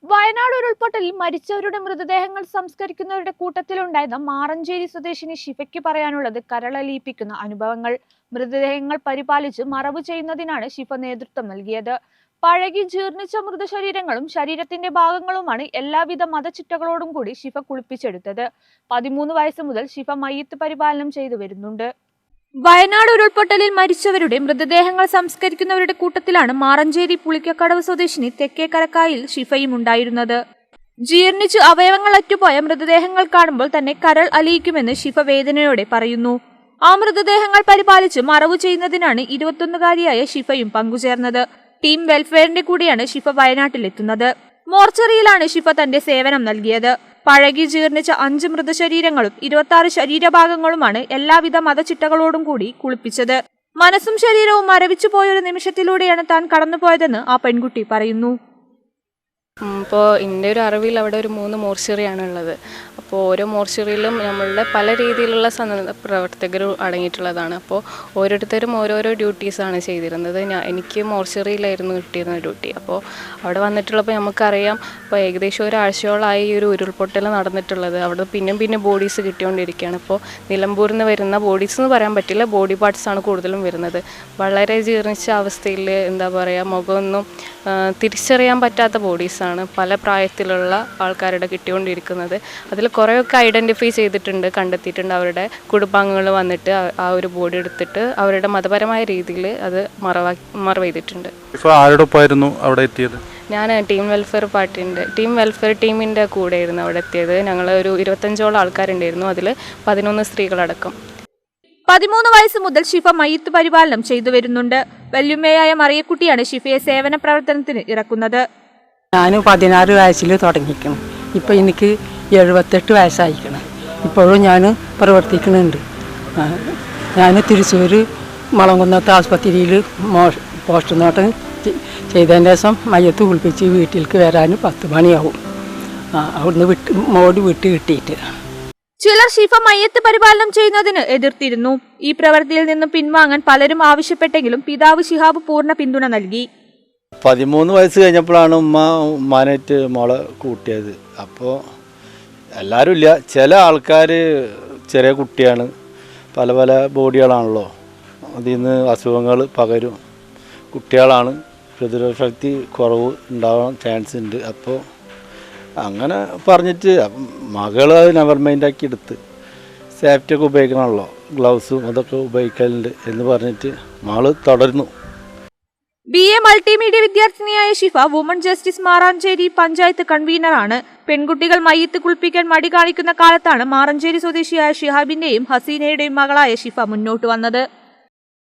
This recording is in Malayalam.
വയനാട് ഉരുൾപൊട്ടലിൽ മരിച്ചവരുടെ മൃതദേഹങ്ങൾ സംസ്കരിക്കുന്നവരുടെ കൂട്ടത്തിലുണ്ടായിരുന്ന മാറഞ്ചേരി സ്വദേശിനി ഷിഫയ്ക്ക് പറയാനുള്ളത് കരളലിയിപ്പിക്കുന്ന അനുഭവങ്ങൾ. മൃതദേഹങ്ങൾ പരിപാലിച്ച് മറവ് ചെയ്യുന്നതിനാണ് ഷിഫ നേതൃത്വം നൽകിയത്. പഴകി ജീർണിച്ച മൃതശരീരങ്ങളും ശരീരത്തിന്റെ ഭാഗങ്ങളുമാണ് എല്ലാവിധ മതചിട്ടകളോടും കൂടി ഷിഫ കുളിപ്പിച്ചെടുത്തത്. 13 വയസ്സ് മുതൽ ഷിഫ മയ്യിത്ത് പരിപാലനം ചെയ്തു വരുന്നുണ്ട്. വയനാട് ഉരുൾപൊട്ടലിൽ മരിച്ചവരുടെ മൃതദേഹങ്ങൾ സംസ്കരിക്കുന്നവരുടെ കൂട്ടത്തിലാണ് മാറഞ്ചേരി പുളിക്കക്കടവ് സ്വദേശിനി തെക്കേ കരക്കായിൽ ഷിഫയും ഉണ്ടായിരുന്നത്. ജീർണിച്ചു അവയവങ്ങൾ അറ്റുപോയ മൃതദേഹങ്ങൾ കാണുമ്പോൾ തന്നെ കരൾ അലിയിക്കുമെന്ന് ഷിഫ വേദനയോടെ പറയുന്നു. ആ മൃതദേഹങ്ങൾ പരിപാലിച്ച് മറവു ചെയ്യുന്നതിനാണ് 21-കാരിയായ ഷിഫയും പങ്കുചേർന്നത്. ടീം വെൽഫെയറിന്റെ കൂടെയാണ് ഷിഫ വയനാട്ടിലെത്തുന്നത്. മോർച്ചറിയിലാണ് ഷിഫ തന്റെ സേവനം നൽകിയത്. പഴകി ജീർണിച്ച 5 മൃതശരീരങ്ങളും 26 ശരീരഭാഗങ്ങളുമാണ് എല്ലാവിധ മതചിട്ടകളോടും കൂടി കുളിപ്പിച്ചത്. മനസ്സും ശരീരവും മരവിച്ചു പോയൊരു നിമിഷത്തിലൂടെയാണ് താൻ കടന്നുപോയതെന്ന് ആ പെൺകുട്ടി പറയുന്നു. ഇപ്പോൾ എൻ്റെ ഒരു അറിവിൽ അവിടെ ഒരു 3 മോർച്ചറിയാണ് ഉള്ളത്. അപ്പോൾ ഓരോ മോർച്ചറിയിലും നമ്മളുടെ പല രീതിയിലുള്ള പ്രവർത്തകർ അടങ്ങിയിട്ടുള്ളതാണ്. അപ്പോൾ ഓരോരുത്തരും ഓരോരോ ഡ്യൂട്ടീസാണ് ചെയ്തിരുന്നത്. എനിക്ക് മോർച്ചറിയിലായിരുന്നു കിട്ടിയിരുന്ന ഡ്യൂട്ടി. അപ്പോൾ അവിടെ വന്നിട്ടുള്ളപ്പോൾ നമുക്കറിയാം, ഇപ്പോൾ ഏകദേശം ഒരാഴ്ചയോളമായി ഈ ഒരു ഉരുൾപൊട്ടൽ നടന്നിട്ടുള്ളത്. അവിടെ പിന്നെ ബോഡീസ് കിട്ടിക്കൊണ്ടിരിക്കുകയാണ്. ഇപ്പോൾ നിലമ്പൂരിൽ നിന്ന് വരുന്ന ബോഡീസ് എന്ന് പറയാൻ പറ്റില്ല, ബോഡി പാർട്സാണ് കൂടുതലും വരുന്നത്. വളരെ ജീർണിച്ച അവസ്ഥയിൽ എന്താ പറയുക, മുഖമൊന്നും തിരിച്ചറിയാൻ പറ്റാത്ത ബോഡീസാണ് പല പ്രായത്തിലുള്ള ആൾക്കാരുടെ കിട്ടിക്കൊണ്ടിരിക്കുന്നത്. അതിൽ കുറേയൊക്കെ ഐഡൻറ്റിഫൈ ചെയ്തിട്ടുണ്ട്, കണ്ടെത്തിയിട്ടുണ്ട്. അവരുടെ കുടുംബാംഗങ്ങൾ വന്നിട്ട് ആ ഒരു ബോഡി എടുത്തിട്ട് അവരുടെ മതപരമായ രീതിയിൽ അത് മറവ് ചെയ്തിട്ടുണ്ട്. ആരോടൊപ്പമായിരുന്നു അവിടെ എത്തിയത്? ഞാൻ ടീം വെൽഫെയർ ടീമിൻ്റെ കൂടെയായിരുന്നു അവിടെ എത്തിയത്. ഞങ്ങൾ ഒരു 25ഓളം ആൾക്കാരുണ്ടായിരുന്നു, അതിൽ 11 സ്ത്രീകളടക്കം. 13 വയസ്സ് മുതൽ ഷിഫ മയ്യിത്ത് പരിപാലനം ചെയ്തു വരുന്നുണ്ട്. വല്യുമ്മയായ മറിയക്കുട്ടിയാണ് ഷിഫയെ സേവന പ്രവർത്തനത്തിന് ഇറക്കുന്നത്. ഞാൻ 16 വയസ്സിൽ തുടങ്ങിക്കണം. ഇപ്പോൾ എനിക്ക് 78 വയസ്സായിരിക്കണം. ഇപ്പോഴും ഞാൻ പ്രവർത്തിക്കുന്നുണ്ട്. ഞാൻ തൃശ്ശൂർ മുളങ്കുന്നത്ത് ആസ്പത്രിയിൽ പോസ്റ്റ്മോർട്ടം ചെയ്തതിന് ശേഷം മയ്യത്ത് കുളിപ്പിച്ച് വീട്ടിലേക്ക് വരാൻ 10 മണിയാവും. അവിടുന്ന് വിട്ട് കിട്ടിയിട്ട് ചിലർ ഷിഫ മയ്യത്ത് പരിപാലനം ചെയ്യുന്നതിന് എതിർത്തിരുന്നു. ഈ പ്രവൃത്തിയിൽ നിന്നും പിൻവാങ്ങാൻ പലരും ആവശ്യപ്പെട്ടെങ്കിലും പിതാവ് ശിഹാബ് പൂർണ്ണ പിന്തുണ നൽകി. 13 വയസ്സ് കഴിഞ്ഞപ്പോഴാണ് ഉമ്മാനായിട്ട് മോളെ കൂട്ടിയത്. അപ്പോൾ എല്ലാവരും ഇല്ല, ചില ആൾക്കാർ ചെറിയ കുട്ടിയാണ്, പല പല ബോഡികളാണല്ലോ, അതിൽ നിന്ന് അസുഖങ്ങൾ പകരും. കുട്ടികളാണ്, പ്രതിരോധ ശക്തി കുറവ് ഉണ്ടാവാൻ ചാൻസ് ഉണ്ട്. അപ്പോൾ അങ്ങനെ പറഞ്ഞിട്ട് മകൾ അത് നെവർ മൈൻഡാക്കി എടുത്ത് സേഫ്റ്റിയൊക്കെ ഉപയോഗിക്കണമല്ലോ, ഗ്ലൗസും അതൊക്കെ ഉപയോഗിക്കലുണ്ട് എന്ന് പറഞ്ഞിട്ട് മകൾ തുടരുന്നു. BA മൾട്ടിമീഡിയ വിദ്യാർത്ഥിനിയായ ഷിഫ വുമൺ ജസ്റ്റിസ് മാറഞ്ചേരി പഞ്ചായത്ത് കൺവീനറാണ്. പെൺകുട്ടികൾ മയ്യിത്ത് കുളിപ്പിക്കാൻ മടി കാണിക്കുന്ന കാലത്താണ് മാറഞ്ചേരി സ്വദേശിയായ ഷിഹാബിന്റെയും ഹസീനയുടെയും മകളായ ഷിഫ മുന്നോട്ട് വന്നത്.